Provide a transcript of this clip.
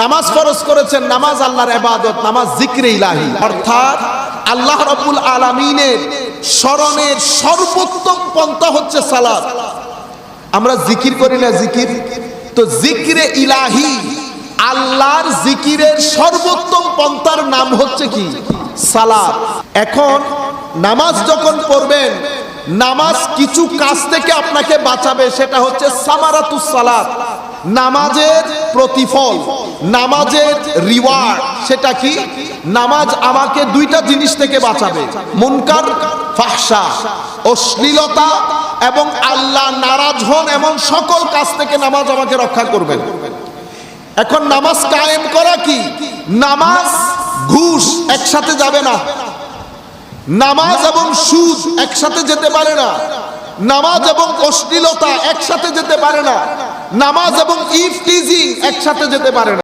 নামাজ ফরজ করেছেন। নামাজ আল্লাহর ইবাদত, নামাজ জিকরে ইলাহি, অর্থাৎ আল্লাহ রাব্বুল আলামিনের স্মরণের সর্বোত্তম পন্থা হচ্ছে সালাত। আমরা জিকির করি না, জিকির তো জিকরে ইলাহি, আল্লাহর জিকিরের সর্বোত্তম পন্থার নাম হচ্ছে কি? সালাত। এখন নামাজ যখন পড়বেন, নামাজ কিছু কাজ থেকে আপনাকে বাঁচাবে, সেটা হচ্ছে সামারাতুস সালাত, নামাজের প্রতিফল, নামাজের রিওয়ার্ড। সেটা কি? নামাজ আমাকে দুইটা জিনিস থেকে বাঁচাবে, মুনকার ফাহশা, অশ্লীলতা এবং আল্লাহ নারাজ হন এমন সকল কাজ থেকে নামাজ আমাকে রক্ষা করবেন। এখন নামাজ কায়েম করা কি? নামাজ ঘুষ একসাথে যাবে না, নামাজ এবং সুদ একসাথে যেতে পারে না, নামাজ এবং অশ্লীলতা একসাথে যেতে পারে না, নামাজ এবং ইফটিজিং একসাথে যেতে পারে না।